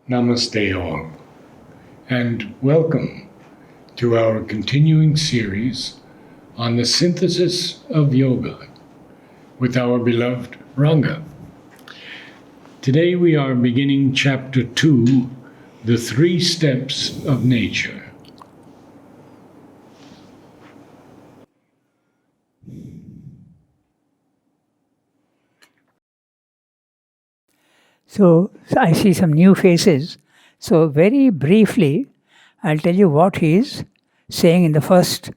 Namaste all, and welcome to our continuing series on the synthesis of yoga with our beloved Ranga. Today we are beginning chapter 2, the 3 steps of nature. So I see some new faces. So very briefly, I'll tell you what he is saying in the first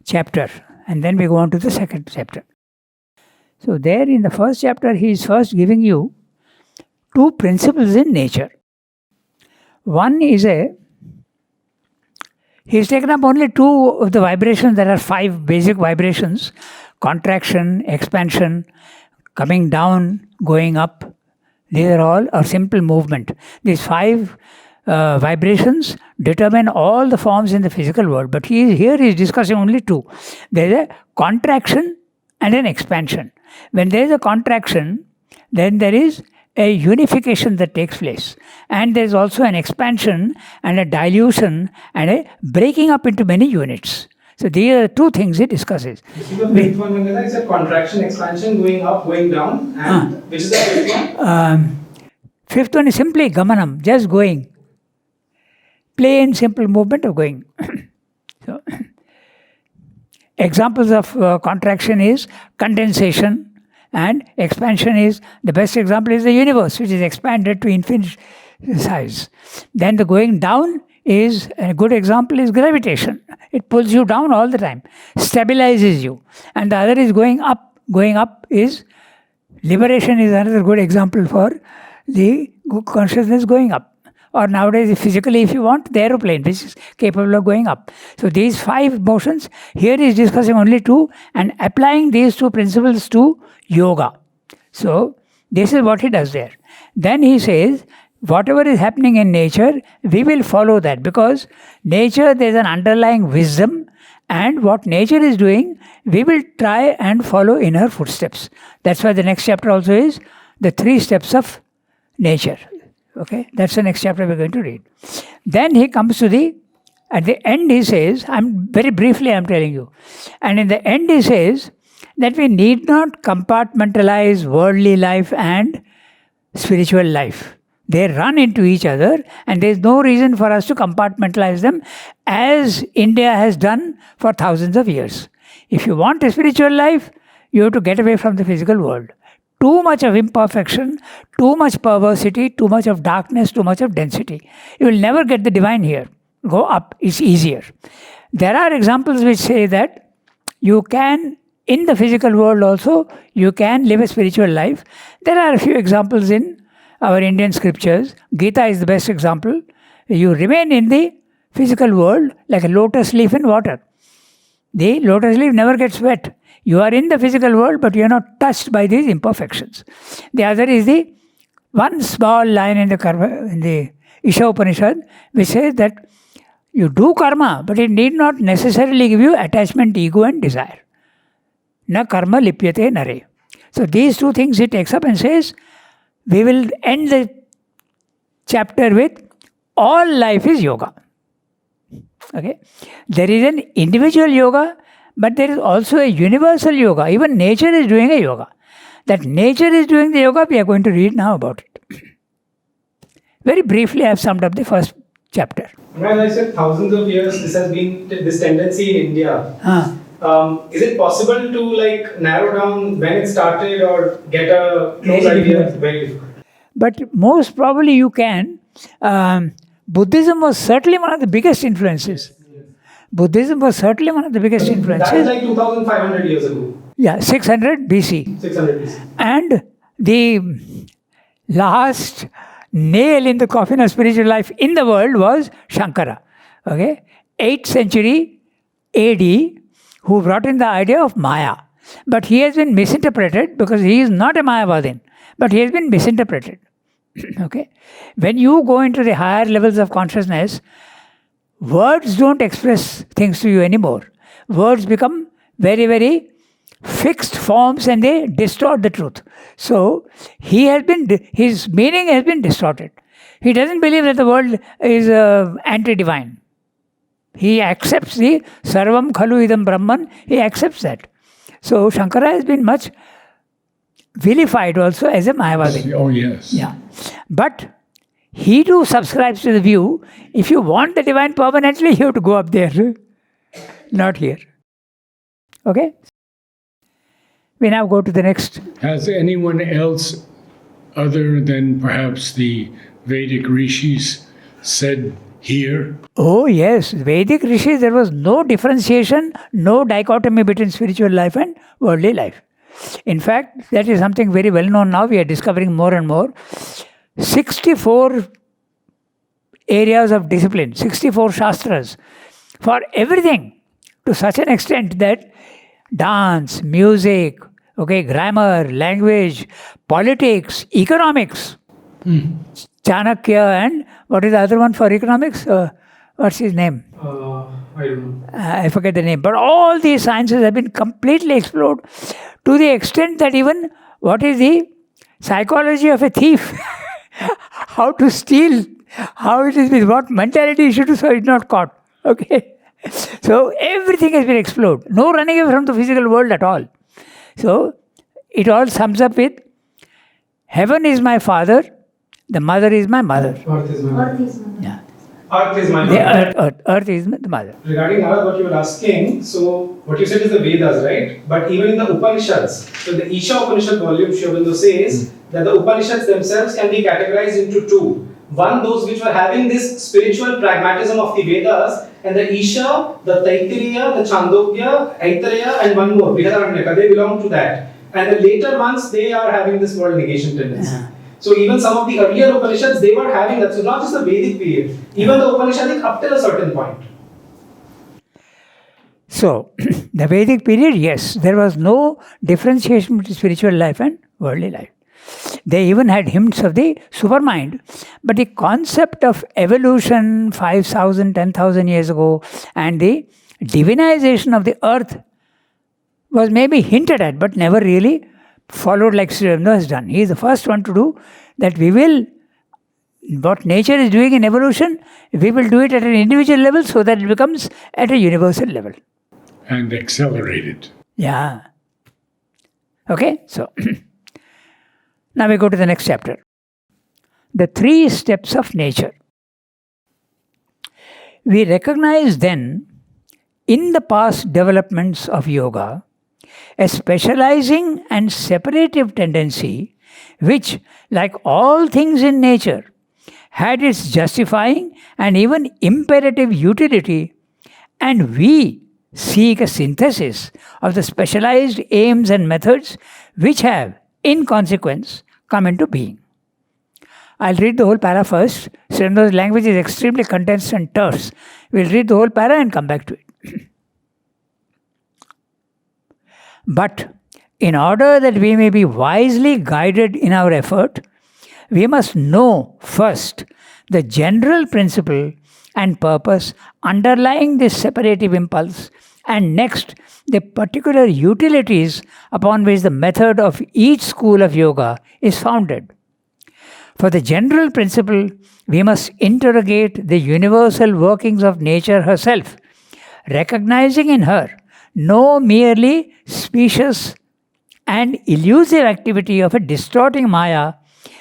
chapter, and then we go on to the second chapter. So there in the first chapter, he is first giving you 2 principles in nature. One is he's taken up only 2 of the vibrations. There are 5 basic vibrations: contraction, expansion, coming down, going up. These are all a simple movement. These 5 vibrations determine all the forms in the physical world. But here he is discussing only 2. There is a contraction and an expansion. When there is a contraction, then there is a unification that takes place. And there is also an expansion and a dilution and a breaking up into many units. So these are the 2 things he discusses. This is the fifth one, Ranganath. It's a contraction, expansion, going up, going down. And which is the fifth one? Fifth one is simply gamanam, just going. Plain, simple movement of going. So, examples of contraction is condensation, and expansion is, the best example is the universe, which is expanded to infinite size. Then the going down is, a good example is gravitation. It pulls you down all the time, stabilizes you. And the other is going up. Going up is, liberation is another good example for the consciousness going up. Or nowadays, physically, if you want, the aeroplane, which is capable of going up. So these 5 motions, here he is discussing only 2 and applying these 2 principles to yoga. So this is what he does there. Then he says, whatever is happening in nature, we will follow that, because nature, there is an underlying wisdom, and what nature is doing, we will try and follow in her footsteps. That's why the next chapter also is the 3 steps of nature. Okay, that's the next chapter we're going to read. Then he comes to at the end he says, I'm telling you, and in the end he says that we need not compartmentalize worldly life and spiritual life. They run into each other, and there is no reason for us to compartmentalize them as India has done for thousands of years. If you want a spiritual life, you have to get away from the physical world. Too much of imperfection, too much perversity, too much of darkness, too much of density. You will never get the divine here. Go up, it's easier. There are examples which say that you can, in the physical world also, you can live a spiritual life. There are a few examples in our Indian scriptures. Gita is the best example. You remain in the physical world like a lotus leaf in water. The lotus leaf never gets wet. You are in the physical world, but you are not touched by these imperfections. The other is the one small line in the Isha Upanishad, which says that you do karma, but it need not necessarily give you attachment, ego and desire. Na karma lipyate nare. So these 2 things he takes up and says, we will end the chapter with, all life is yoga. Okay, there is an individual yoga, but there is also a universal yoga. Even nature is doing a yoga. That nature is doing the yoga, we are going to read now about it. Very briefly, I have summed up the first chapter. Well, I said thousands of years this has been this tendency in India. Is it possible to narrow down when it started or get a close idea? Very difficult. But most probably you can. Buddhism was certainly one of the biggest influences. Buddhism was certainly one of the biggest influences. That is like 2,500 years ago. Yeah, 600 BC. 600 BC. And the last nail in the coffin of spiritual life in the world was Shankara. Okay? 8th century AD, who brought in the idea of Maya. But he has been misinterpreted because he is not a Mayavadin. But he has been misinterpreted. Okay? When you go into the higher levels of consciousness, words don't express things to you anymore. Words become very, very fixed forms and they distort the truth. So his meaning has been distorted. He doesn't believe that the world is anti-divine. He accepts the Sarvam Khalu Idam Brahman. He accepts that. So Shankara has been much vilified also as a Mayavadi. Oh, yes. Yeah. But he too subscribes to the view, if you want the divine power, naturally you have to go up there, not here. Okay? We now go to the next. Has anyone else, other than perhaps the Vedic rishis, said here? Oh yes, Vedic rishis, there was no differentiation, no dichotomy between spiritual life and worldly life. In fact, that is something very well known now. We are discovering more and more. 64 areas of discipline, 64 shastras for everything, to such an extent that dance, music, grammar, language, politics, economics. Chanakya and what is the other one for economics? What's his name? I don't know. I forget the name. But all these sciences have been completely explored to the extent that even what is the psychology of a thief, how to steal, how it is with what mentality you should do so it's not caught. Okay. So everything has been explored. No running away from the physical world at all. So it all sums up with heaven is my father, the mother is my mother. Earth is my mother. Yeah. Earth is my The mother. earth is the mother. Regarding Narad, what you were asking, so what you said is the Vedas, right? But even in the Upanishads, so the Isha Upanishad volume, Sri Aurobindo says that the Upanishads themselves can be categorized into two. One, those which were having this spiritual pragmatism of the Vedas, and the Isha, the Taittiriya, the Chandogya, Aitareya, and one more, Brihadaranyaka, they belong to that. And the later ones, they are having this world negation tendency. Yeah. So even some of the earlier Upanishads, they were having that. So not just the Vedic period, even the Upanishadic up till a certain point. So, the Vedic period, yes, there was no differentiation between spiritual life and worldly life. They even had hints of the supermind. But the concept of evolution 5,000, 10,000 years ago and the divinization of the earth was maybe hinted at, but never really followed like Sri Aurobindo has done. He is the first one to do that. We will, what nature is doing in evolution, we will do it at an individual level so that it becomes at a universal level. And accelerated. Yeah. Okay, so now we go to the next chapter. The 3 steps of nature. We recognize then in the past developments of yoga a specializing and separative tendency which, like all things in nature, had its justifying and even imperative utility, and we seek a synthesis of the specialized aims and methods which have, in consequence, come into being. I'll read the whole para first. Sri Aurobindo's language is extremely condensed and terse. We'll read the whole para and come back to it. But in order that we may be wisely guided in our effort, we must know first the general principle and purpose underlying this separative impulse, and next the particular utilities upon which the method of each school of yoga is founded. For the general principle, we must interrogate the universal workings of nature herself, recognizing in her no merely specious and elusive activity of a distorting Maya,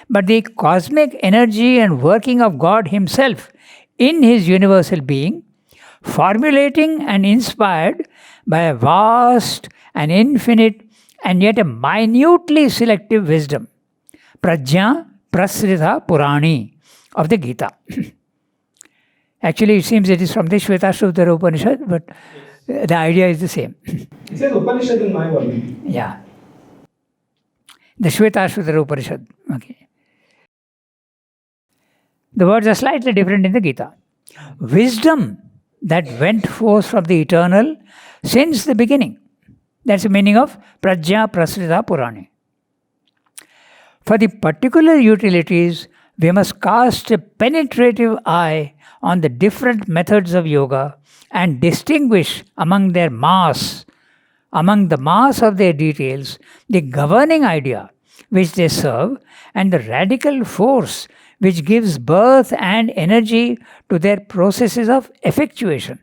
but the cosmic energy and working of God Himself in His universal being, formulating and inspired by a vast and infinite and yet a minutely selective wisdom. Prajna Prasrita Purani of the Gita. Actually, it seems it is from the Shvetashvatara Upanishad, but the idea is the same. It says Upanishad in my volume. Yeah. The Shvetashvatara Upanishad. Okay. The words are slightly different in the Gita. Wisdom that went forth from the eternal since the beginning. That's the meaning of Prajna Prasrita Purani. For the particular utilities, we must cast a penetrative eye on the different methods of yoga and distinguish among their mass among the mass of their details, the governing idea which they serve, and the radical force which gives birth and energy to their processes of effectuation.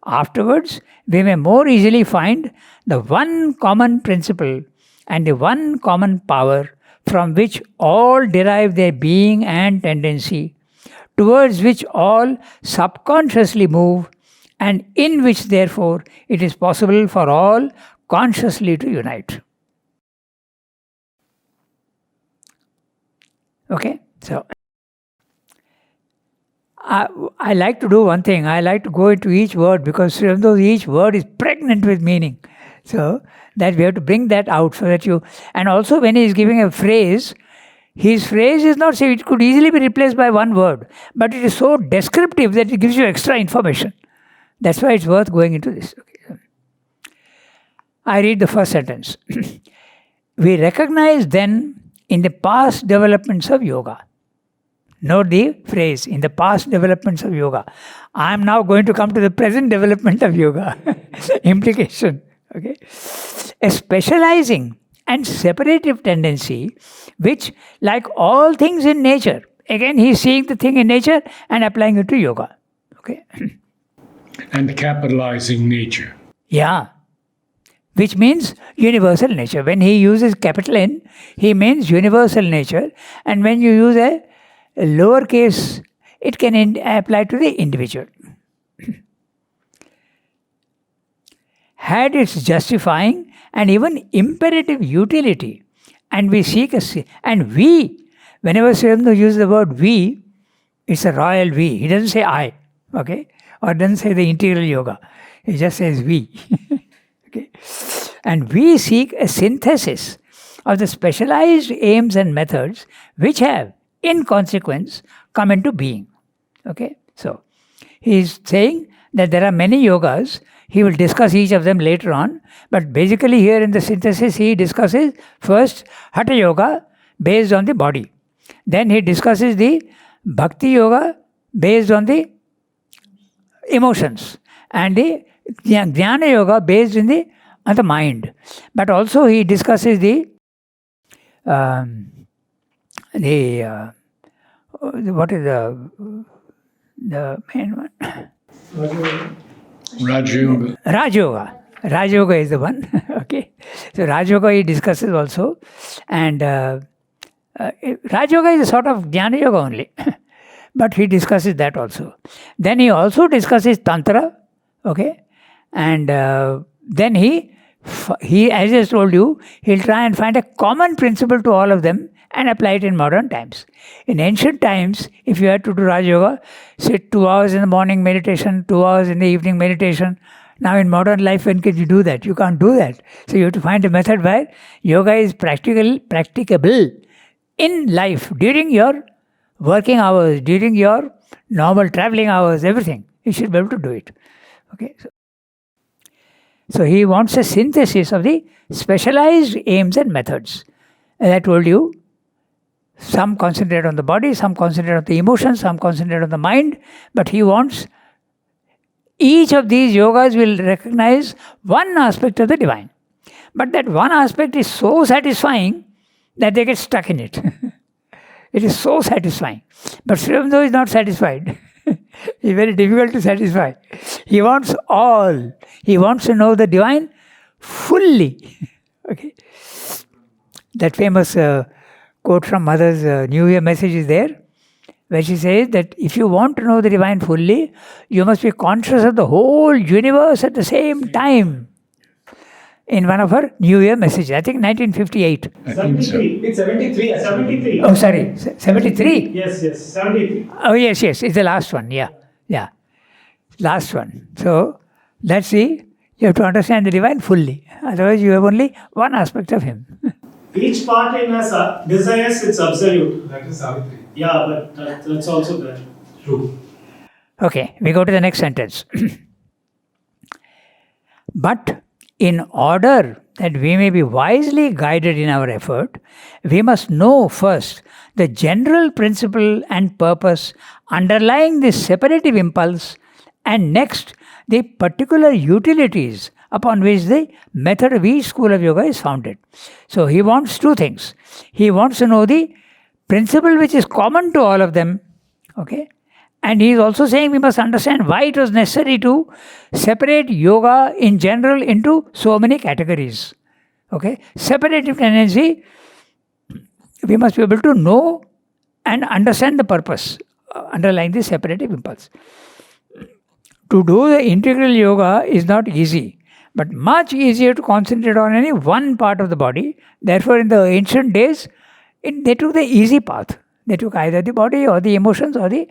Afterwards, we may more easily find the one common principle and the one common power from which all derive their being and tendency, towards which all subconsciously move, and in which, therefore, it is possible for all consciously to unite. Okay, so I like to do one thing. I like to go into each word, because even though each word is pregnant with meaning, so that we have to bring that out so that you. And also, when he is giving a phrase, his phrase is not saying it could easily be replaced by one word, but it is so descriptive that it gives you extra information. That's why it's worth going into this. Okay. I read the first sentence. We recognize then in the past developments of yoga. Note the phrase, in the past developments of yoga. I am now going to come to the present development of yoga. Implication. Okay. A specializing and separative tendency, which, like all things in nature, again he is seeing the thing in nature and applying it to yoga. Okay. And capitalizing nature. Yeah. Which means universal nature. When he uses capital N, he means universal nature. And when you use a lowercase, it can apply to the individual. Had its justifying and even imperative utility, and we seek whenever Sridhar uses the word we, it's a royal we. He doesn't say I, okay? Or doesn't say the integral yoga. He just says we. Okay? And we seek a synthesis of the specialized aims and methods which have, in consequence, come into being. Okay? So, he is saying that there are many yogas. He will discuss each of them later on. But basically here in the synthesis, he discusses first Hatha Yoga based on the body. Then he discusses the Bhakti Yoga based on the emotions. And the Jnana Yoga based on the mind. But also he discusses the what is the main one? Raja Yoga. Raj Yoga. Raj Yoga is the one. Okay. So Raj Yoga he discusses also. And Raj Yoga is a sort of Jnana Yoga only. But he discusses that also. Then he also discusses Tantra. Okay. And then he, as I told you, he'll try and find a common principle to all of them and apply it in modern times. In ancient times, if you had to do Raj Yoga, sit 2 hours in the morning meditation, 2 hours in the evening meditation. Now in modern life, when can you do that? You can't do that. So you have to find a method where yoga is practicable in life, during your working hours, during your normal traveling hours, everything. You should be able to do it. Okay. So he wants a synthesis of the specialized aims and methods. As I told you, some concentrate on the body, some concentrate on the emotions, some concentrate on the mind, but he wants each of these yogas will recognize one aspect of the divine. But that one aspect is so satisfying that they get stuck in it. It is so satisfying. But Sridhar is not satisfied. It's very difficult to satisfy. He wants all. He wants to know the divine fully. Okay. That famous quote from Mother's New Year message is there, where she says that if you want to know the divine fully, you must be conscious of the whole universe at the same time. In one of her New Year messages, I think 1958. I think so. It's 73. 73. Oh, sorry, 73? Yes, 73. Oh, yes, it's the last one, yeah. Last one. So, let's see, you have to understand the divine fully. Otherwise, you have only one aspect of him. Each part in us desires its absolute. That is Savitri. Yeah, but that's also there. True. Okay, we go to the next sentence. But in order that we may be wisely guided in our effort, we must know first the general principle and purpose underlying this separative impulse, and next the particular utilities upon which the method of each school of yoga is founded. So he wants two things. He wants to know the principle which is common to all of them. Okay? And he is also saying we must understand why it was necessary to separate yoga in general into so many categories. Okay? Separative tendency, we must be able to know and understand the purpose underlying the separative impulse. To do the integral yoga is not easy, but much easier to concentrate on any one part of the body. Therefore, in the ancient days, they took the easy path. They took either the body or the emotions or the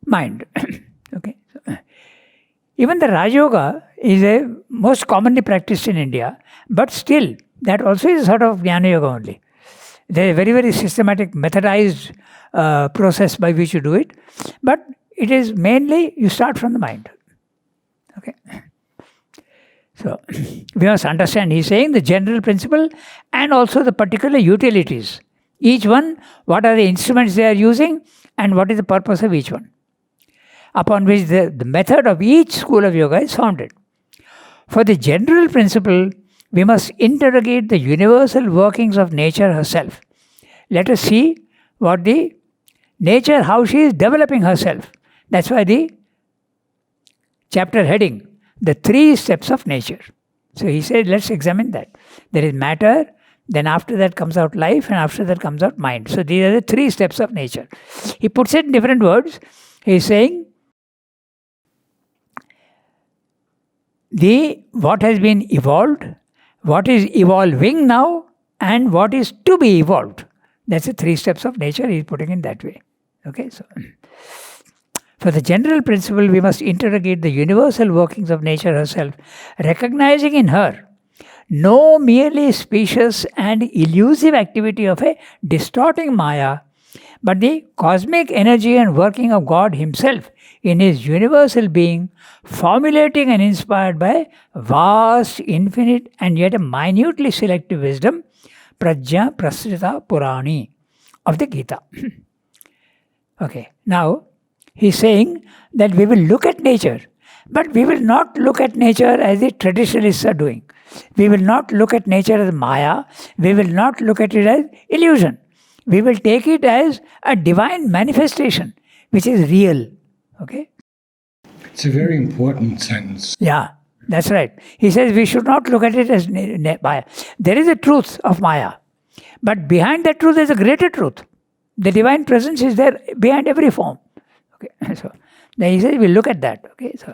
mind. Okay. Even the Raj Yoga is a most commonly practiced in India, but still, that also is a sort of Jnana Yoga only. There is a very, very systematic, methodized process by which you do it, but it is mainly you start from the mind. Okay. So, we must understand, he is saying the general principle and also the particular utilities. Each one, what are the instruments they are using and what is the purpose of each one, upon which the method of each school of yoga is founded. For the general principle, we must interrogate the universal workings of nature herself. Let us see what the nature, how she is developing herself. That's why the chapter heading, the 3 steps of nature. So he said, let's examine that. There is matter, then after that comes out life, and after that comes out mind. So these are the 3 steps of nature. He puts it in different words. He is saying, what has been evolved, what is evolving now, and what is to be evolved. That's the 3 steps of nature. He is putting it that way. Okay, so for the general principle, we must interrogate the universal workings of nature herself, recognizing in her no merely specious and elusive activity of a distorting Maya, but the cosmic energy and working of God Himself in His universal being, formulating and inspired by vast, infinite, and yet a minutely selective wisdom, Prajna Prasrita Purani of the Gita. Okay, now he's saying that we will look at nature, but we will not look at nature as the traditionalists are doing. We will not look at nature as Maya. We will not look at it as illusion. We will take it as a divine manifestation, which is real. Okay? It's a very important sentence. Yeah, that's right. He says we should not look at it as Maya. There is a truth of Maya, but behind that truth is a greater truth. The divine presence is there behind every form. Okay, so then he says we look at that. Okay, so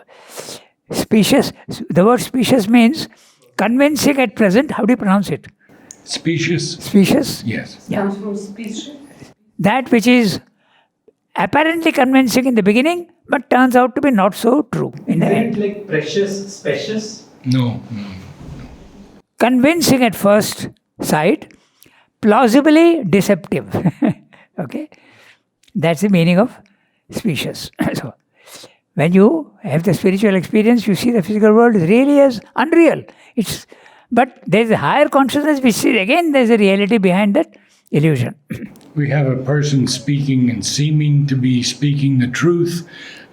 specious. The word specious means convincing at present. How do you pronounce it? Specious? Specious? Yes. Yeah. Comes from species. That which is apparently convincing in the beginning, but turns out to be not so true in the end. Isn't it like precious, specious? No. Convincing at first sight, plausibly deceptive. Okay? That's the meaning of specious. So, when you have the spiritual experience, you see the physical world really as unreal. But there is a higher consciousness which sees again there is a reality behind that illusion. We have a person speaking and seeming to be speaking the truth,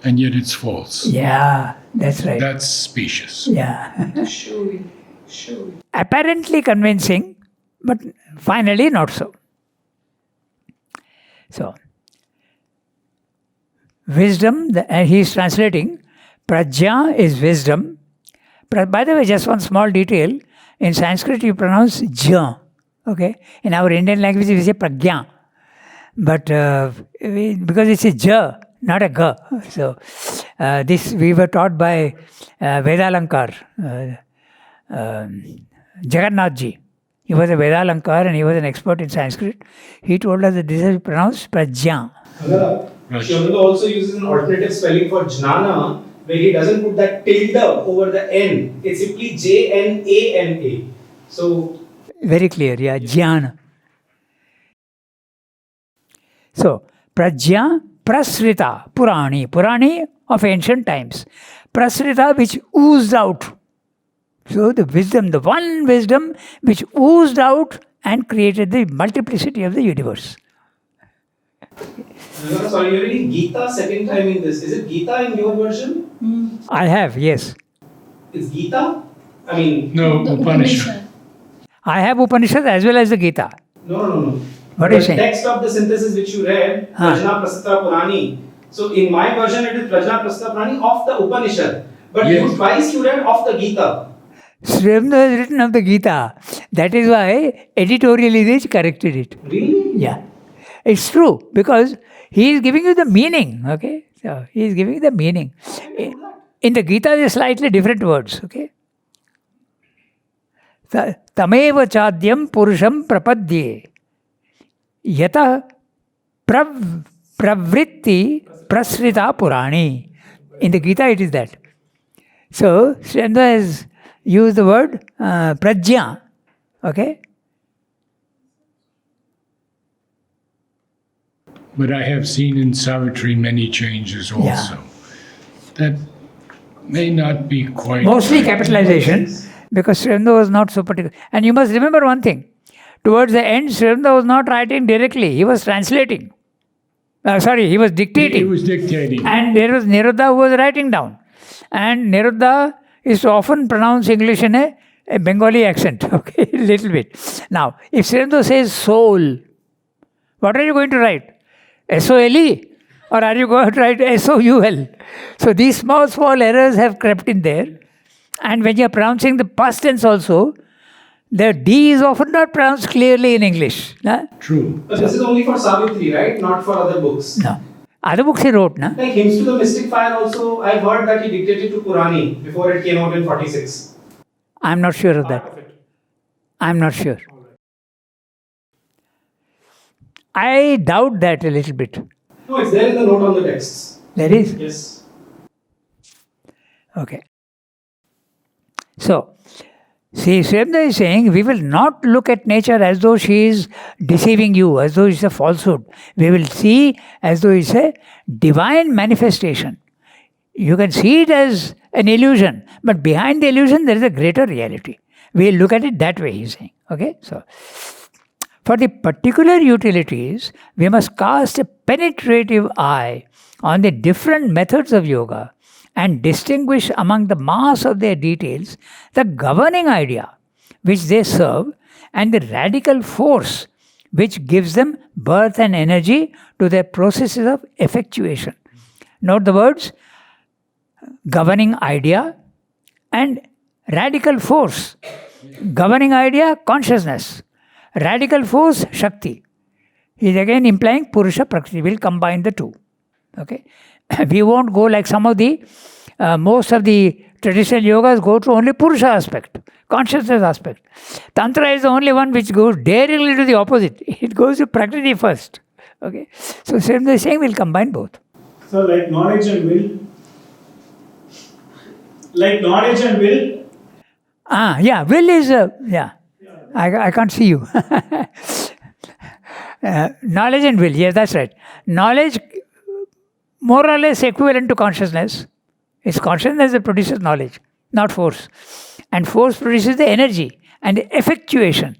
and yet it's false. Yeah, that's right. That's specious. Yeah. Showy. Apparently convincing, but finally not so. So, wisdom, he is translating, Prajna is wisdom. By the way, just one small detail, in Sanskrit you pronounce Jna. Okay? In our Indian language we say Prajna. But because it's a J, not a G. So, this we were taught by Vedalankar, Jagannath ji. He was a Vedalankar and he was an expert in Sanskrit. He told us that this is pronounced Prajna. Shyamananda also uses an alternative spelling for jnana, where he doesn't put that tilde over the N. It's simply Jnana. So, very clear, yeah, Jnana. So, Prajna, Prasrita, Purani of ancient times. Prasrita, which oozed out. So, the wisdom, the one wisdom which oozed out and created the multiplicity of the universe. Sorry, you're reading Gita second time in this. Is it Gita in your version? I have, yes. Is Gita? I mean, No, The Upanishad. I have Upanishads as well as the Gita. no. What are you The saying? text of the synthesis which you read, Prajna Prasthita Purani. So in my version, it is Prajna Prasthita Purani of the Upanishad. But Yes. you twice you read of the Gita. Sri Aurobindo has written of the Gita. That is why editorially they corrected it. Really? Yeah. It's true because he is giving you the meaning. Okay. So he is giving you the meaning. In the Gita, there are slightly different words. Okay. Tameva chadyam purusham prapadye yata pravritti prasrita purani. In the Gita, it is that. So, Sri Aurobindo has used the word prajna. Okay? But I have seen in Savitri many changes also. Yeah. That may not be quite. Mostly right. capitalization, because Sri Aurobindo was not so particular. And you must remember one thing. Towards the end, Sri Aurobindo was not writing directly. He was translating. He was dictating. He was dictating. And there was Narad who was writing down. And Narad is to often pronounce English in a Bengali accent, okay, a little bit. Now, if Sri Aurobindo says soul, what are you going to write? S-O-L-E? Or are you going to write S-O-U-L? So these small errors have crept in there. And when you are pronouncing the past tense also, the D is often not pronounced clearly in English. Nah? True. But this is only for Savitri, right? Not for other books. No. Other books he wrote, na? Like Hymns to the Mystic Fire also, I've heard that he dictated to Purani before it came out in 46. I'm not sure of Part that. of it. I'm not sure. I doubt that a little bit. No, it's there in the note on the texts. There is? Yes. Okay. So, see, Sri Aurobindo is saying we will not look at nature as though she is deceiving you, as though it's a falsehood. We will see as though it's a divine manifestation. You can see it as an illusion, but behind the illusion there is a greater reality. We'll look at it that way, he's saying. Okay? So, for the particular utilities, we must cast a penetrative eye on the different methods of yoga and distinguish among the mass of their details the governing idea which they serve and the radical force which gives them birth and energy to their processes of effectuation. Note the words governing idea and radical force. Governing idea, consciousness. Radical force, Shakti. He is again implying Purusha Prakriti. We'll combine the two. Okay? We won't go like some of the, most of the traditional yogas go to only Purusha aspect, consciousness aspect. Tantra is the only one which goes daringly to the opposite. It goes to Prakriti first. Okay? So Sri Aurobindo is saying we'll combine both. So like knowledge and will. Like knowledge and will. Yeah, will is, yeah. I can't see you. Knowledge and will, yes, that's right. Knowledge, more or less equivalent to consciousness. It's consciousness that produces knowledge, not force. And force produces the energy and the effectuation.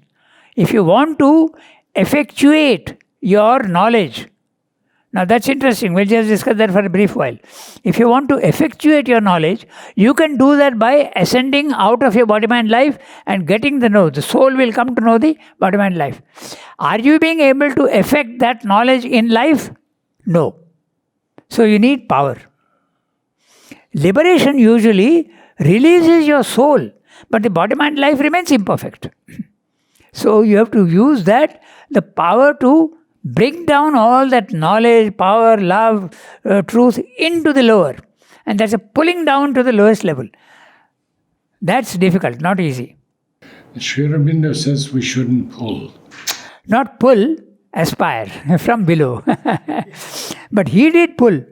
If you want to effectuate your knowledge, now that's interesting, we'll just discuss that for a brief while. If you want to effectuate your knowledge, you can do that by ascending out of your body-mind life and getting the know. The soul will come to know the body-mind life. Are you being able to effect that knowledge in life? No. So you need power. Liberation usually releases your soul, but the body-mind life remains imperfect. So you have to use that, the power to bring down all that knowledge, power, love, truth into the lower. And that's a pulling down to the lowest level. That's difficult, not easy. Sri Aurobindo says we shouldn't pull. Not pull, aspire from below. But he did pull.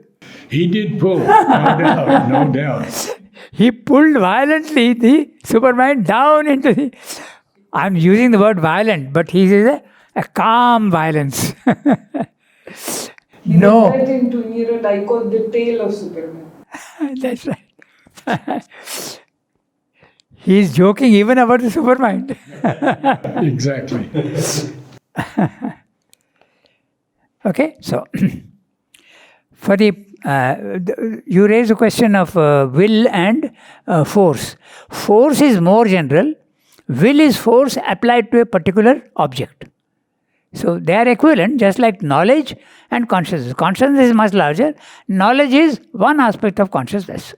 He did pull, no doubt, no doubt. He pulled violently the supermind down into the... I'm using the word violent, but he is a calm violence. No. He went into Nero Tycho, the tail of Superman. That's right. He's joking even about the supermind. Exactly. Okay, so For you raise a question of will and force. Force is more general. Will is force applied to a particular object. So they are equivalent, just like knowledge and consciousness. Consciousness is much larger. Knowledge is one aspect of consciousness.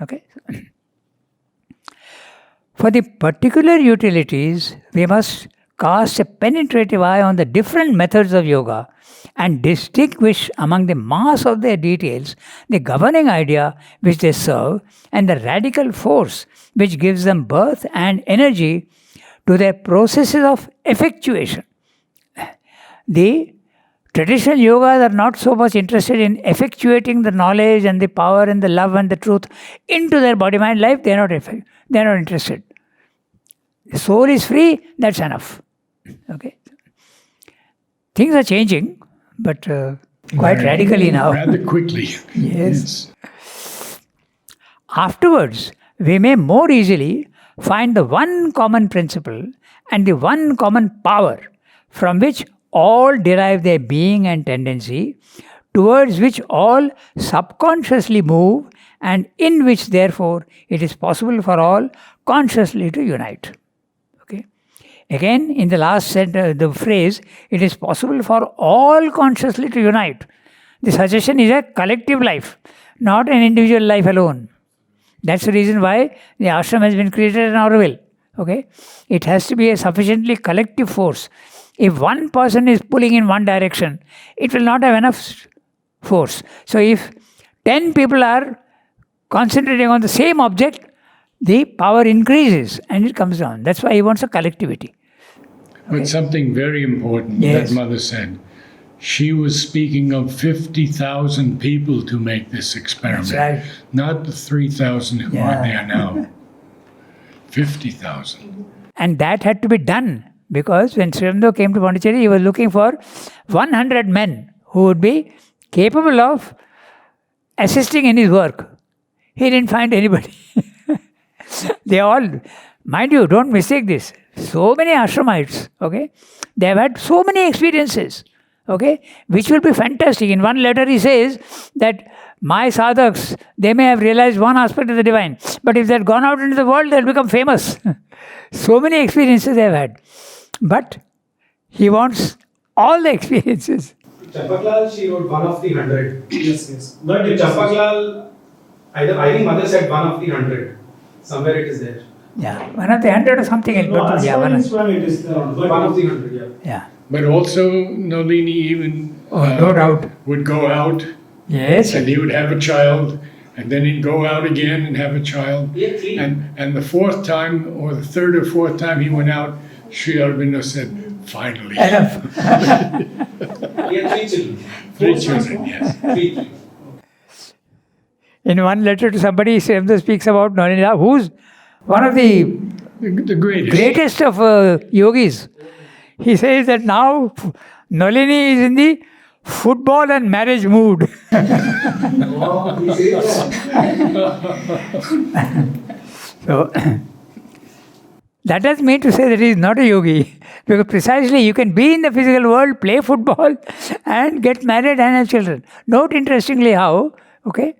Okay. For the particular utilities, we must cast a penetrative eye on the different methods of yoga and distinguish among the mass of their details the governing idea which they serve and the radical force which gives them birth and energy to their processes of effectuation. The traditional yogas are not so much interested in effectuating the knowledge and the power and the love and the truth into their body-mind life. They are not interested. The soul is free, that's enough. Okay. Things are changing, but quite radically now. Rather quickly. Yes. Afterwards, we may more easily find the one common principle and the one common power from which all derive their being and tendency, towards which all subconsciously move, and in which, therefore, it is possible for all consciously to unite. Okay. Again, in the last sentence, the phrase, it is possible for all consciously to unite. The suggestion is a collective life, not an individual life alone. That's the reason why the ashram has been created in our will. Okay. It has to be a sufficiently collective force. If one person is pulling in one direction, it will not have enough force. So if 10 people are concentrating on the same object, the power increases and it comes down. That's why he wants a collectivity. Okay. But something very important Yes. that Mother said. She was speaking of 50,000 people to make this experiment. That's right. Not the 3,000 who are Yeah. there now. 50,000. And that had to be done because when Sri Aurobindo came to Pondicherry, he was looking for 100 men who would be capable of assisting in his work. He didn't find anybody. They all, mind you, don't mistake this. So many ashramites, okay, they have had so many experiences, okay, which will be fantastic. In one letter he says that my sadhaks, they may have realized one aspect of the divine, but if they had gone out into the world, they'll become famous. So many experiences they have had. But he wants all the experiences. Champaklal, she wrote one of the 100. Yes. But Champaklal, I think Mother said one of the 100. Somewhere it is there. Yeah, one of the 100 or something else. No, as yeah, far one as of, one it is there. But One of the 100, yeah. yeah. But also, Nalini even No doubt. would go out Yes. and he would have a child, and then he'd go out again and have a child. Yeah, three. And the fourth time, or the third or fourth time he went out, Sri Aurobindo said, finally. Enough. He had 3 children. 3 children, yes. 3. In one letter to somebody, Sri Aurobindo speaks about Narad, who's one of the The greatest. greatest of yogis. He says that now Nalini is in the football and marriage mood. Oh, he says that. So that doesn't mean to say that he is not a yogi. Because precisely you can be in the physical world, play football and get married and have children. Note interestingly how, okay,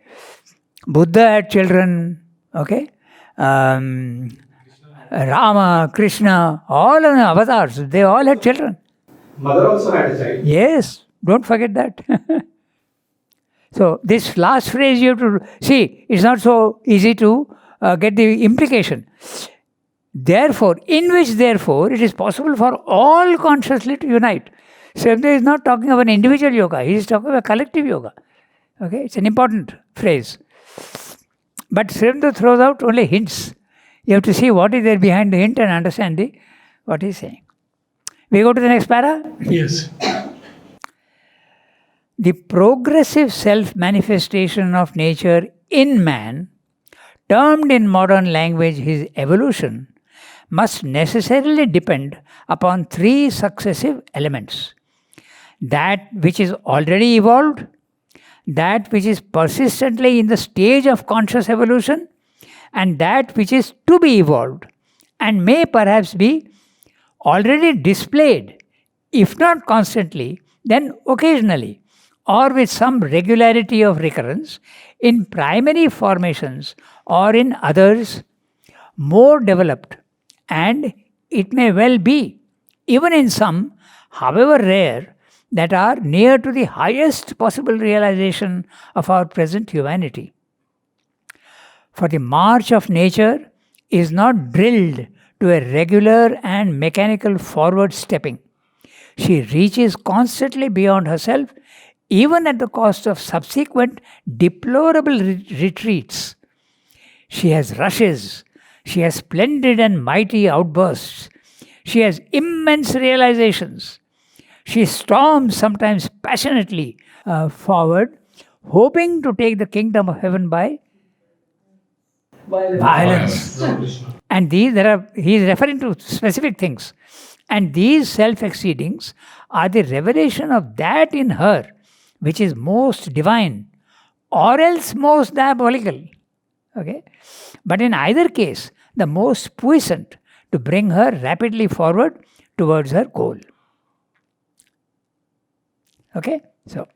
Buddha had children, okay, Rama, Krishna, all of the avatars, they all had children. Mother also had a child. Yes, don't forget that. So this last phrase you have to see, it's not so easy to get the implication. Therefore, in which therefore it is possible for all consciously to unite. So Aurobindo is not talking of an individual yoga, he is talking of a collective yoga. Okay, it's an important phrase. But Sri Aurobindo throws out only hints. You have to see what is there behind the hint and understand what he is saying. We go to the next para. Yes. The progressive self-manifestation of nature in man, termed in modern language his evolution, must necessarily depend upon 3 successive elements. That which is already evolved, that which is persistently in the stage of conscious evolution, and that which is to be evolved, and may perhaps be already displayed, if not constantly, then occasionally, or with some regularity of recurrence in primary formations or in others more developed, and it may well be, even in some, however rare, that are near to the highest possible realization of our present humanity. For the march of nature is not drilled to a regular and mechanical forward stepping. She reaches constantly beyond herself, even at the cost of subsequent deplorable retreats. She has rushes, she has splendid and mighty outbursts, she has immense realizations. She storms sometimes passionately forward, hoping to take the kingdom of heaven by violence. And he is referring to specific things. And these self-exceedings are the revelation of that in her which is most divine, or else most diabolical. Okay? But in either case, the most puissant to bring her rapidly forward towards her goal. Okay? So,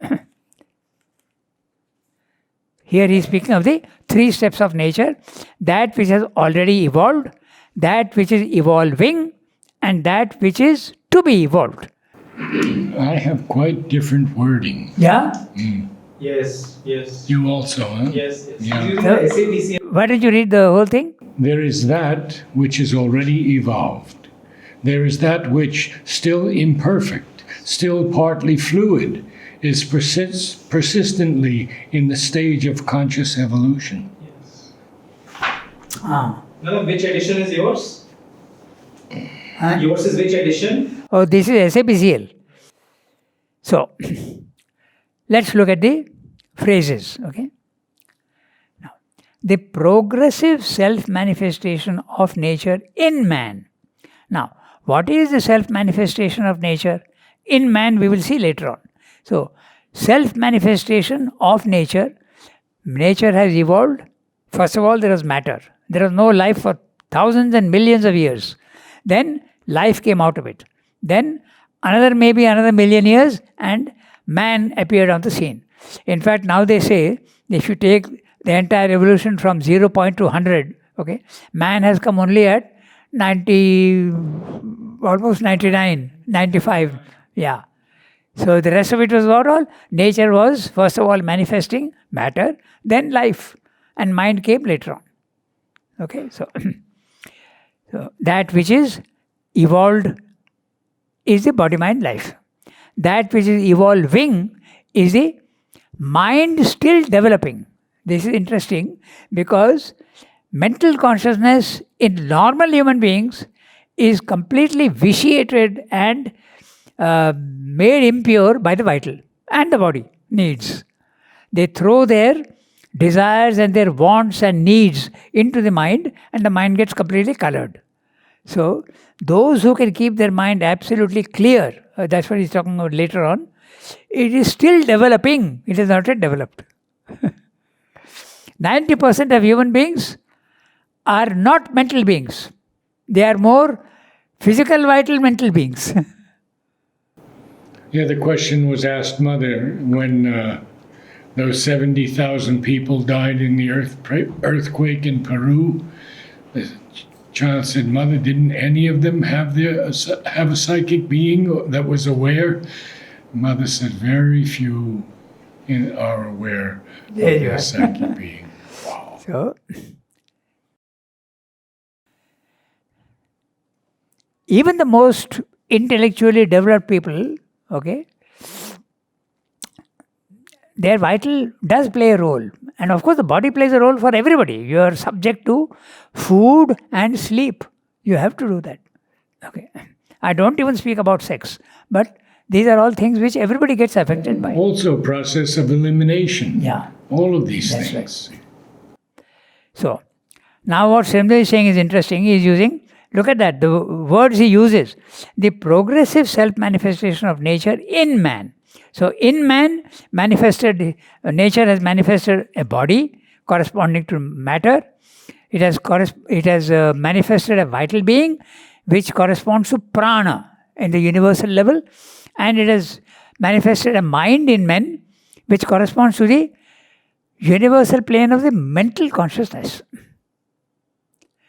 here he is speaking of the 3 steps of nature: that which has already evolved, that which is evolving, and that which is to be evolved. I have quite different wording. Yeah? Yes, yes. You also, huh? Yes. Yeah. Using the SAPC. Why don't you read the whole thing? There is that which is already evolved. There is that which, still imperfect, still partly fluid, is persistently in the stage of conscious evolution. Yes. Ah. Now, which edition is yours? Huh? Yours is which edition? Oh, this is SAPCL. So, let's look at the phrases. Okay. Now, the progressive self-manifestation of nature in man. Now, what is the self-manifestation of nature in man? We will see later on. So, self-manifestation of nature. Nature has evolved. First of all, there was matter. There was no life for thousands and millions of years. Then life came out of it. Then maybe another million years, and man appeared on the scene. In fact, now they say if you take the entire evolution from 0 point to 100, okay, man has come only at 90, almost 99, 95. Yeah. So the rest of it was what all? Nature was first of all manifesting matter, then life, and mind came later on. Okay, so that which is evolved is the body-mind life. That which is evolving is the mind still developing. This is interesting because mental consciousness in normal human beings is completely vitiated and made impure by the vital and the body needs. They throw their desires and their wants and needs into the mind, and the mind gets completely colored. So, those who can keep their mind absolutely clear, that's what he's talking about later on, it is still developing, it is not yet developed. 90% of human beings are not mental beings. They are more physical, vital, mental beings. Yeah, the question was asked, Mother, when those 70,000 people died in the earthquake in Peru. The child said, Mother, didn't any of them have a psychic being that was aware? Mother said, very few are aware of their psychic being. Wow. So, even the most intellectually developed people, okay, their vital does play a role. And of course, the body plays a role for everybody. You are subject to food and sleep. You have to do that. Okay. I don't even speak about sex, but these are all things which everybody gets affected by. Also, process of elimination. Yeah. All of these That's things. right. So, now what Srimdev is saying is interesting. He is using, look at that, the words he uses. The progressive self-manifestation of nature in man. So, in man, nature has manifested a body corresponding to matter. It has manifested a vital being which corresponds to prana in the universal level. And it has manifested a mind in men which corresponds to the universal plane of the mental consciousness,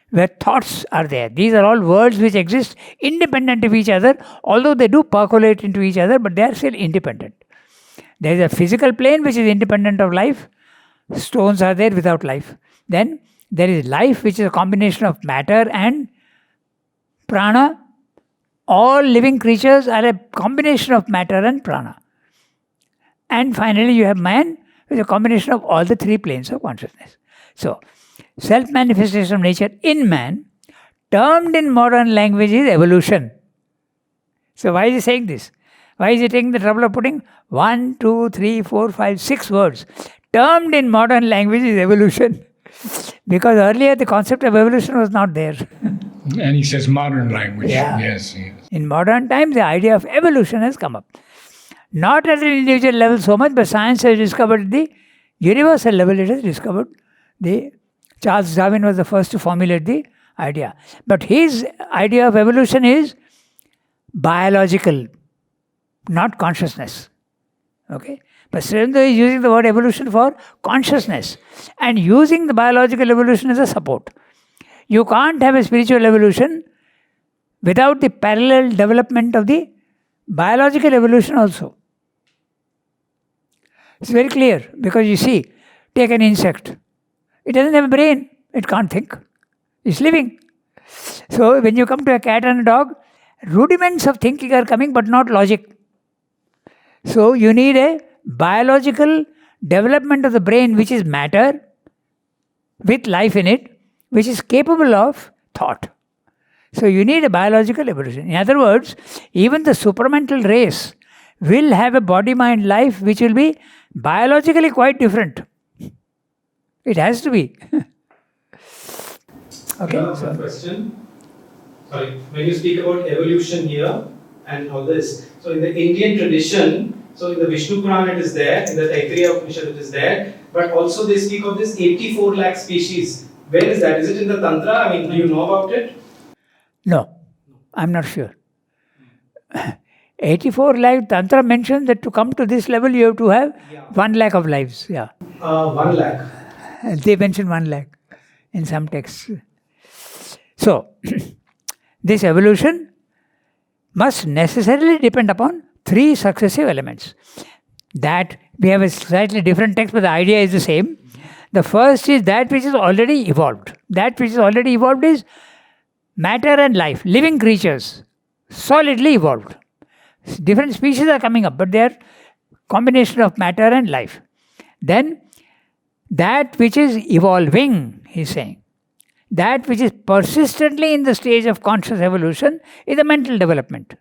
where thoughts are there. These are all worlds which exist independent of each other, although they do percolate into each other, but they are still independent. There is a physical plane which is independent of life. Stones are there without life. Then there is life, which is a combination of matter and prana. All living creatures are a combination of matter and prana. And finally, you have man, which is a combination of all the three planes of consciousness. So, self-manifestation of nature in man, termed in modern language, is evolution. So, why is he saying this? Why is he taking the trouble of putting 1, 2, 3, 4, 5, 6 words? Termed in modern language is evolution. Because earlier the concept of evolution was not there. And he says modern language. Yeah. Yes. In modern times, the idea of evolution has come up. Not at an individual level so much, but science has discovered the universal level. It has discovered Charles Darwin was the first to formulate the idea. But his idea of evolution is biological, not consciousness. Okay? But Srendra is using the word evolution for consciousness and using the biological evolution as a support. You can't have a spiritual evolution without the parallel development of the biological evolution also. It's very clear because you see, take an insect. It doesn't have a brain. It can't think. It's living. So when you come to a cat and a dog, rudiments of thinking are coming but not logic. So you need a biological development of the brain, which is matter with life in it, which is capable of thought. So you need a biological evolution. In other words, even the supramental race will have a body-mind life which will be biologically quite different. It has to be. Okay. One question. Sorry, when you speak about evolution here and all this, so in the Indian tradition, so in the Vishnu Puran it is there, in the Taittiriya Upanishad it is there, but also they speak of this 84 lakh species. Where is that? Is it in the Tantra? I mean, do you know about it? No, I'm not sure. 84 lakh, Tantra mentions that to come to this level you have to have 1 lakh of lives. Yeah. 1 lakh. They mention 1 lakh in some texts. So, this evolution must necessarily depend upon 3 successive elements. That we have a slightly different text, but the idea is the same. The first is that which is already evolved. That which is already evolved is matter and life, living creatures, solidly evolved. Different species are coming up, but they are combination of matter and life. Then, that which is evolving, he's saying, that which is persistently in the stage of conscious evolution is the mental development.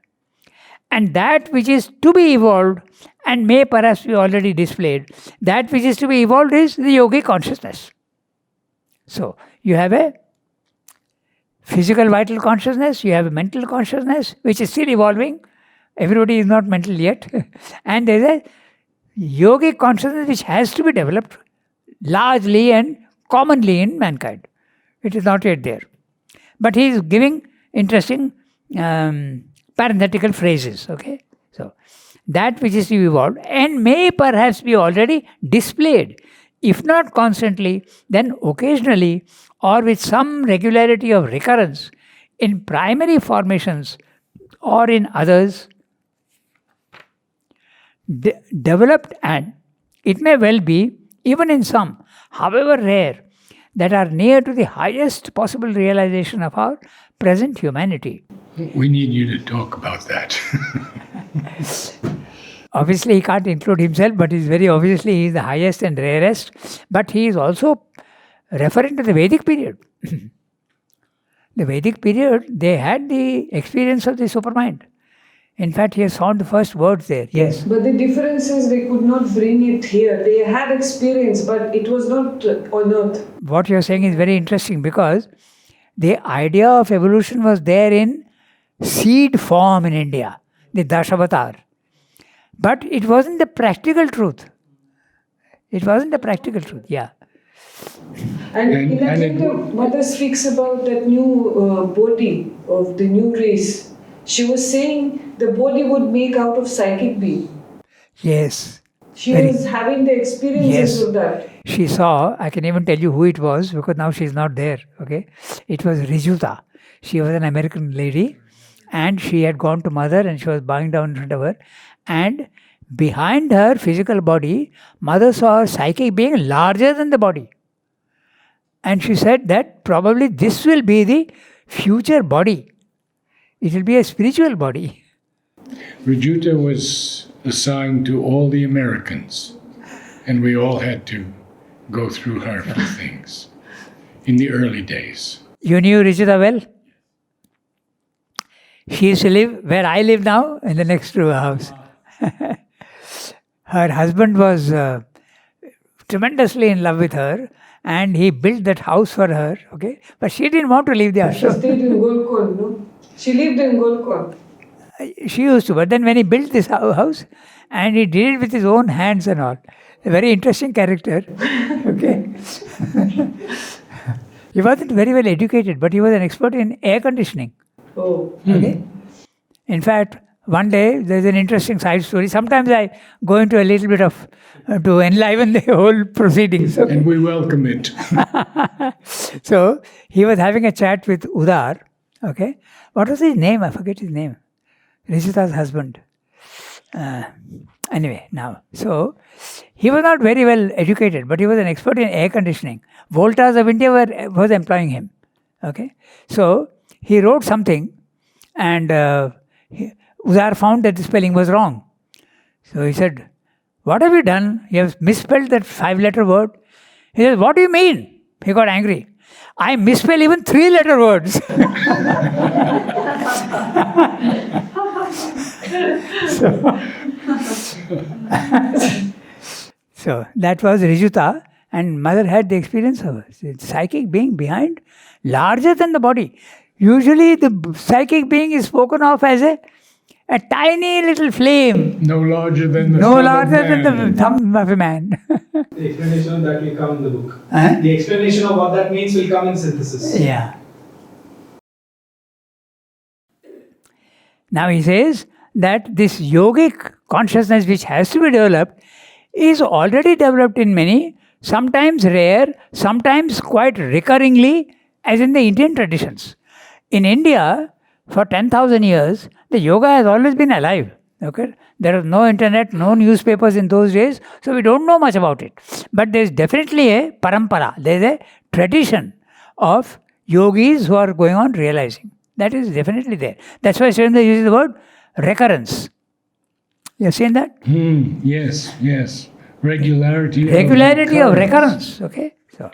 And that which is to be evolved and may perhaps be already displayed, that which is to be evolved is the yogic consciousness. So, you have a physical vital consciousness, you have a mental consciousness which is still evolving. Everybody is not mental yet. And there is a yogic consciousness which has to be developed largely and commonly in mankind. It is not yet there. But he is giving interesting parenthetical phrases. Okay, so that which is to be evolved and may perhaps be already displayed, if not constantly, then occasionally or with some regularity of recurrence in primary formations or in others, developed, and it may well be, even in some, however rare, that are near to the highest possible realization of our present humanity. We need you to talk about that. Obviously, he can't include himself, but he's very obviously he is the highest and rarest. But he is also referring to the Vedic period. The Vedic period, they had the experience of the supermind. In fact, he has found the first words there. Yes. But the difference is they could not bring it here. They had experience, but it was not on earth. What you are saying is very interesting because the idea of evolution was there in seed form in India, the Dashavatar. But it wasn't the practical truth. It wasn't the practical truth, yeah. And in that the mother speaks about that new body of the new race. She was saying the body would make out of psychic being. Yes. She was having the experiences of that. She saw, I can even tell you who it was because now she's not there. Okay, it was Rijuta. She was an American lady, and she had gone to mother, and she was bowing down in front of her, and behind her physical body, mother saw her psychic being larger than the body, and she said that probably this will be the future body. It will be a spiritual body. Rajuta was assigned to all the Americans, and we all had to go through her for things in the early days. You knew Rijuta well? She used to live where I live now, in the next door house. Her husband was tremendously in love with her, and he built that house for her, okay? But she didn't want to leave the She ashram. stayed in Golkon, no? She lived in Golkon. She used to, but then when he built this house, and he did it with his own hands and all, a very interesting character, okay? He wasn't very well educated, but he was an expert in air conditioning. Oh. Okay. In fact, one day there's an interesting side story. Sometimes I go into a little bit of to enliven the whole proceedings. Okay? And we welcome it. So he was having a chat with Udar. Okay. What was his name? I forget his name. Rishita's husband. Anyway, now, so he was not very well educated, but he was an expert in air conditioning. Voltas of India was employing him. Okay. So he wrote something, and Udar found that the spelling was wrong. So he said, "What have you done? You have misspelled that 5-letter word." He said, "What do you mean?" He got angry. "I misspell even 3-letter words." So that was Rijuta, and mother had the experience of it. Psychic being behind, larger than the body. Usually the psychic being is spoken of as a tiny little flame. No larger than the No thumb of larger than the man. thumb of a man. The explanation of that will come in the book. Huh? The explanation of what that means will come in synthesis. Yeah. Now he says that this yogic consciousness which has to be developed is already developed in many, sometimes rare, sometimes quite recurringly, as in the Indian traditions. In India, for 10,000 years, the yoga has always been alive. Okay? There was no internet, no newspapers in those days, so we don't know much about it. But there is definitely a parampara, there is a tradition of yogis who are going on realizing. That is definitely there. That's why Surendra uses the word recurrence. You have seen that? Yes, yes. Regularity Of recurrence. Okay? So,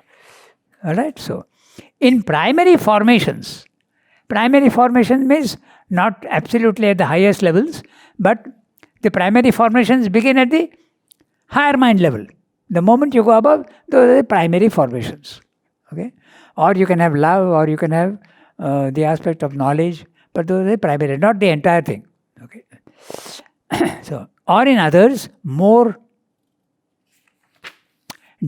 all right. So, in primary formations means not absolutely at the highest levels, but the primary formations begin at the higher mind level. The moment you go above, those are the primary formations. Okay? Or you can have love, or you can have the aspect of knowledge, but those are the primary, not the entire thing. Okay? So, or in others, more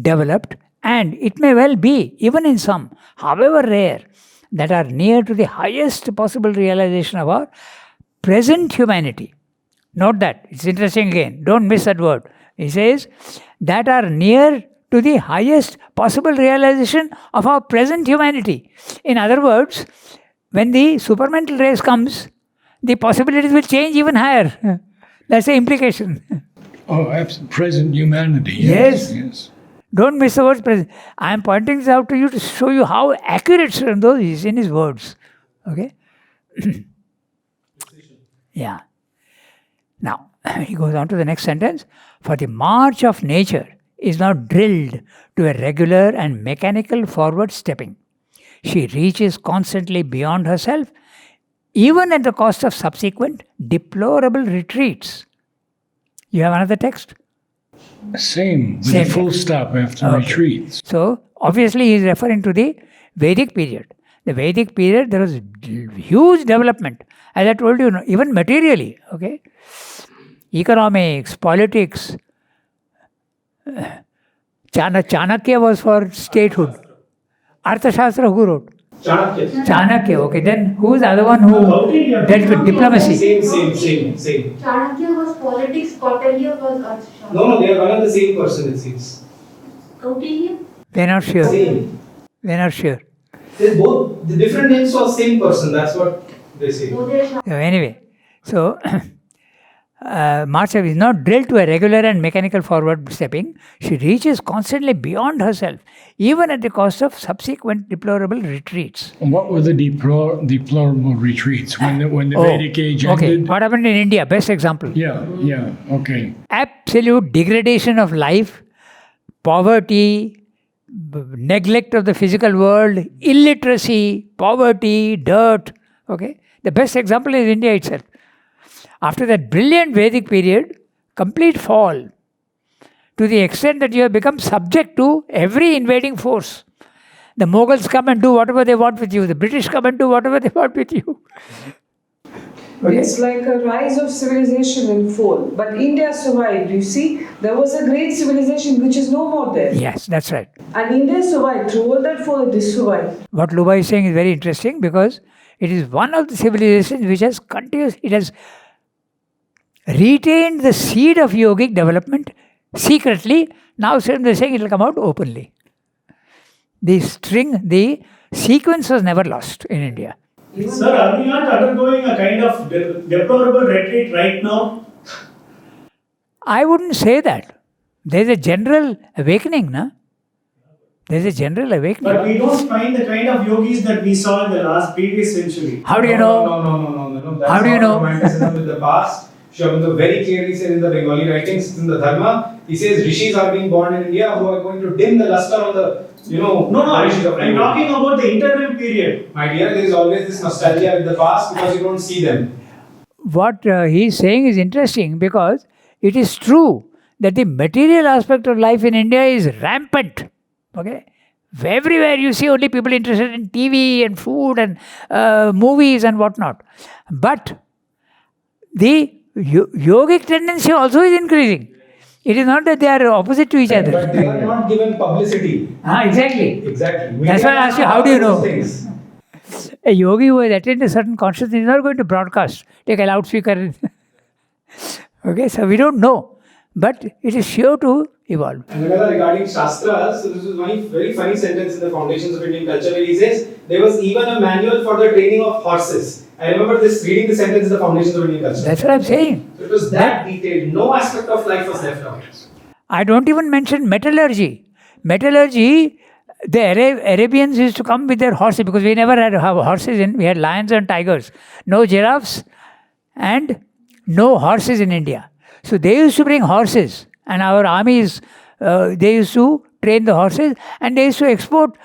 developed, and it may well be, even in some, however rare, that are near to the highest possible realization of our present humanity. Note that. It's interesting again. Don't miss that word. He says, that are near to the highest possible realization of our present humanity. In other words, when the supermental race comes, the possibilities will change even higher. That's the implication. Oh, present humanity. Yes. Yes. Don't miss the words present. I am pointing this out to you to show you how accurate Surendra is in his words. Okay? Yeah. Now, he goes on to the next sentence. For the march of nature is now drilled to a regular and mechanical forward stepping. She reaches constantly beyond herself, even at the cost of subsequent deplorable retreats. You have another text? Same, with Same a full text. stop after Okay. retreats. So, obviously he is referring to the Vedic period. The Vedic period, there was huge development. As I told you, even materially, okay? Economics, politics. Chanakya was for statehood. Arthashastra who wrote? Chanakya, okay. Then who is the other one who dealt with diplomacy? Same. Chanakya was politics, Kautilya was Arthashastra. No, they are one and the same person, it seems. Kautilya? We're not sure. Same. We're not sure. They both, the different names for same person, that's what they say. So they are So anyway, so Marsha is not drilled to a regular and mechanical forward stepping. She reaches constantly beyond herself, even at the cost of subsequent deplorable retreats. And what were the deplorable retreats when the Vedic age okay. ended? What happened in India? Best example. Yeah, okay. Absolute degradation of life, poverty, neglect of the physical world, illiteracy, poverty, dirt. Okay, the best example is India itself. After that brilliant Vedic period, complete fall to the extent that you have become subject to every invading force. The Mughals come and do whatever they want with you. The British come and do whatever they want with you. It's like a rise of civilization and fall. But India survived, you see. There was a great civilization which is no more there. Yes, that's right. And India survived. Through all that fall, it survived. What Luba is saying is very interesting because it is one of the civilizations which has it has retained the seed of yogic development secretly. Now they're saying it will come out openly. The sequence was never lost in India. Sir, are we not undergoing a kind of deplorable retreat right now? I wouldn't say that. There's a general awakening, na? There's a general awakening. But we don't find the kind of yogis that we saw in the previous century. How do you know? No. That's How do you not know? romanticism with the past. Sri Aurobindo very clearly said in the Bengali writings, in the Dharma, he says rishis are being born in India who are going to dim the luster on the, I'm talking about the interval period. My dear, there is always this nostalgia with the past because you don't see them. What he's saying is interesting because it is true that the material aspect of life in India is rampant. Okay, everywhere you see only people interested in TV and food and movies and whatnot. But the yogic tendency also is increasing. It is not that they are opposite to each other. But they are not given publicity. Exactly. Exactly. That's why I asked you, how do you know? Things. A yogi who has attained a certain consciousness is not going to broadcast, take a loudspeaker. Okay, so we don't know. But it is sure to evolve. And regarding Shastras, so this is one very funny sentence in the Foundations of Indian Culture where he says, there was even a manual for the training of horses. I remember reading the sentence in the Foundations of Indian Culture. That's what I'm saying. So it was that detailed. No aspect of life was left out. I don't even mention metallurgy. Metallurgy, the Arabians used to come with their horses because we never had horses we had lions and tigers. No giraffes and no horses in India. So they used to bring horses and our armies, they used to train the horses and they used to export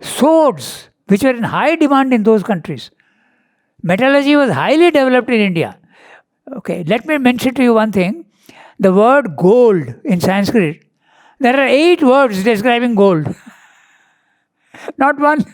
swords which were in high demand in those countries. Metallurgy was highly developed in India. Okay, let me mention to you one thing. The word gold in Sanskrit, there are 8 words describing gold. Not one.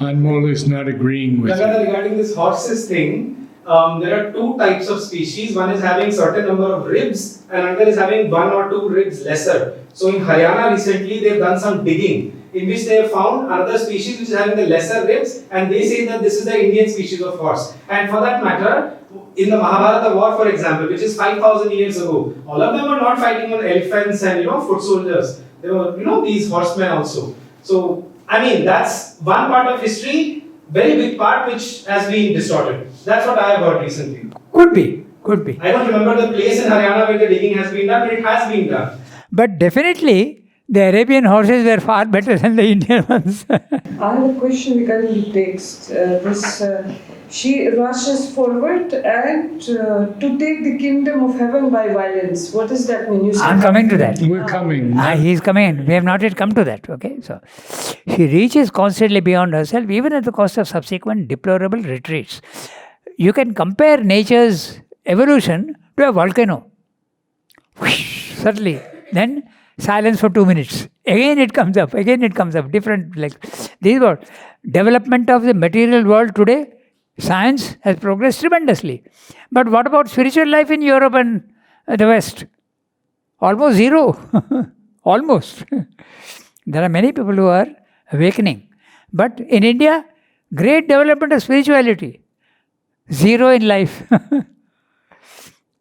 Anmol is not agreeing with you. Regarding this horses thing, there are 2 types of species. One is having certain number of ribs and another is having 1 or 2 ribs lesser. So in Haryana recently they have done some digging in which they have found another species which is having the lesser ribs and they say that this is the Indian species of horse. And for that matter, in the Mahabharata war for example, which is 5,000 years ago, all of them were not fighting on elephants and foot soldiers. They were these horsemen also. So I mean that's one part of history, very big part which has been distorted. That's what I have heard recently. Could be. I don't remember the place in Haryana where the digging has been done, but it has been done. But definitely, the Arabian horses were far better than the Indian ones. I have a question regarding the text. She rushes forward and to take the kingdom of heaven by violence. What does that mean? I'm coming to that. We're coming. He's coming. We have not yet come to that. Okay, so she reaches constantly beyond herself, even at the cost of subsequent deplorable retreats. You can compare nature's evolution to a volcano. Whoosh, suddenly, then silence for 2 minutes. Again it comes up. Different, like these were development of the material world today. Science has progressed tremendously. But what about spiritual life in Europe and the West? Almost zero. Almost. There are many people who are awakening. But in India, Great development of spirituality. Zero in life.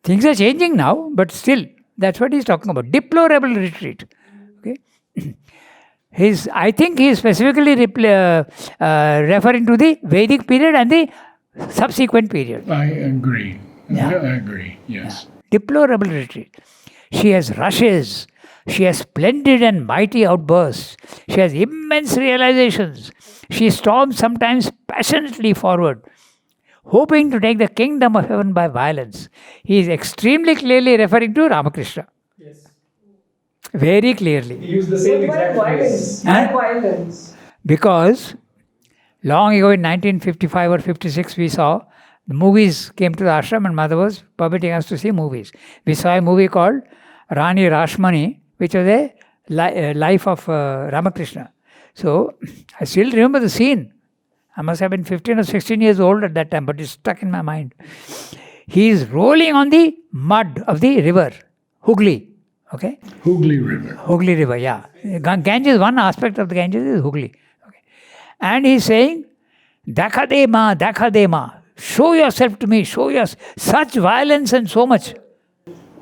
Things are changing now, but still, that's what he's talking about. Deplorable retreat. Okay. I think he is specifically referring to the Vedic period and the subsequent period. I agree. Yeah. I agree, yes. Deplorable retreat. She has rushes. She has splendid and mighty outbursts. She has immense realizations. She storms sometimes passionately forward, hoping to take the kingdom of heaven by violence. He is extremely clearly referring to Ramakrishna. Yes. Very clearly. He used the same But why exact phrase. violence? Why violence? Because long ago in 1955 or 56 we saw the movies came to the ashram and mother was permitting us to see movies. We saw a movie called Rani Rashmani, which was a life of Ramakrishna. So I still remember the scene. I must have been 15 or 16 years old at that time, but it's stuck in my mind. He is rolling on the mud of the river, Hooghly. Okay? Hooghly River. Hooghly River, yeah. Ganges, one aspect of the Ganges is Hooghly. Okay. And he's saying, Dakha de ma, show yourself to me, show yourself. Such violence and so much.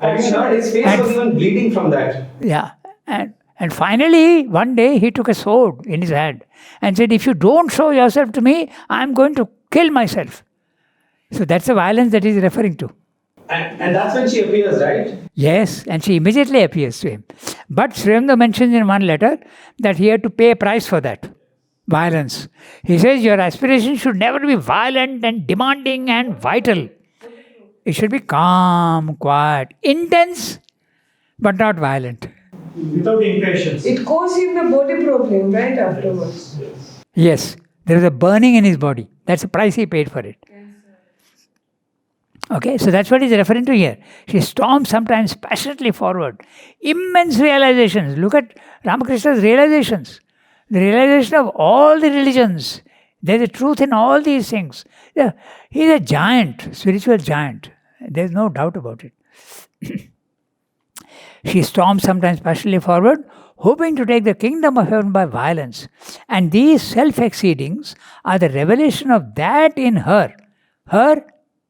I mean, his face was even bleeding from that. Yeah. And finally, one day he took a sword in his hand and said, if you don't show yourself to me, I'm going to kill myself. So that's the violence that he's referring to. And that's when she appears, right? Yes, and she immediately appears to him. But Sri Aurobindo mentions in one letter that he had to pay a price for that. Violence. He says your aspiration should never be violent and demanding and vital. It should be calm, quiet, intense, but not violent. Without impatience. It caused him a body problem, right, afterwards. Yes, there is a burning in his body. That's the price he paid for it. Okay, so that's what he's referring to here. She storms sometimes passionately forward. Immense realizations. Look at Ramakrishna's realizations. The realization of all the religions. There's a truth in all these things. Yeah, he's a giant, spiritual giant. There's no doubt about it. She storms sometimes passionately forward, hoping to take the kingdom of heaven by violence. And these self-exceedings are the revelation of that in her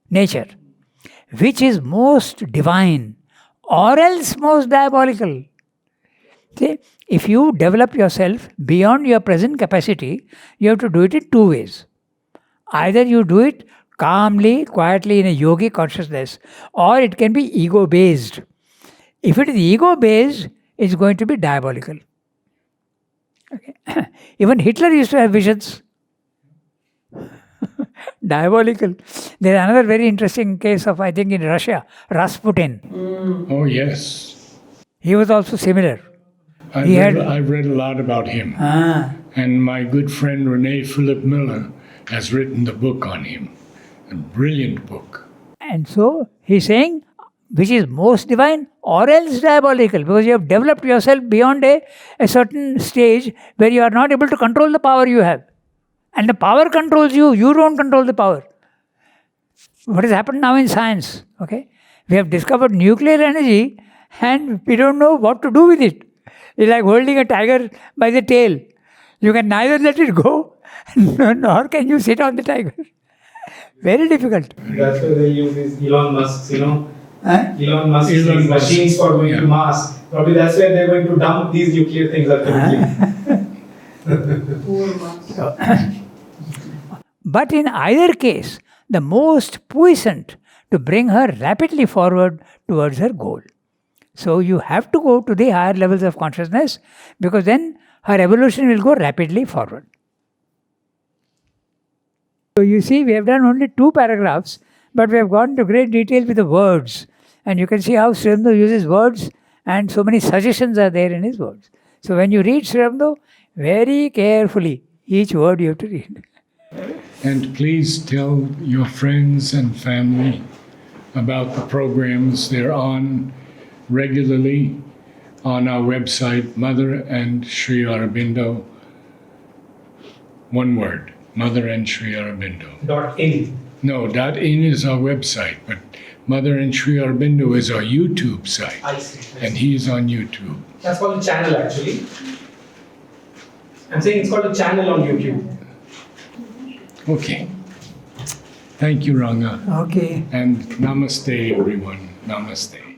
nature, which is most divine or else most diabolical. See, if you develop yourself beyond your present capacity, you have to do it in two ways. Either you do it calmly, quietly in a yogic consciousness, or it can be ego-based. If it is ego-based, it's going to be diabolical. Okay. Even Hitler used to have visions. Diabolical. There's another very interesting case of, I think, in Russia, Rasputin. Oh, yes. He was also similar. I've read a lot about him. And my good friend Renee Philip Miller has written the book on him. A brilliant book. And so he's saying, which is most divine or else diabolical, because you have developed yourself beyond a certain stage where you are not able to control the power you have. And the power controls you, you don't control the power. What has happened now in science? Okay, we have discovered nuclear energy and we don't know what to do with it. It's like holding a tiger by the tail. You can neither let it go nor can you sit on the tiger. Very difficult. That's why they use these Elon Musk's, Elon Musk's Elon Musk. machines for going to Mars. Probably that's where they're going to dump these nuclear things ultimately. Poor Mars. But in either case, the most puissant to bring her rapidly forward towards her goal. So you have to go to the higher levels of consciousness because then her evolution will go rapidly forward. So you see, we have done only 2 paragraphs, but we have gone into great detail with the words. And you can see how Sri Aurobindo uses words and so many suggestions are there in his words. So when you read Sri Aurobindo, very carefully, each word you have to read. And please tell your friends and family about the programs they're on regularly on our website, Mother and Sri Aurobindo. One word, Mother and Sri Aurobindo. .in. No, .in is our website, but Mother and Sri Aurobindo is our YouTube site. I see. And he's on YouTube. That's called a channel actually. I'm saying it's called a channel on YouTube. Okay. Thank you, Ranga. Okay. And namaste, everyone. Namaste.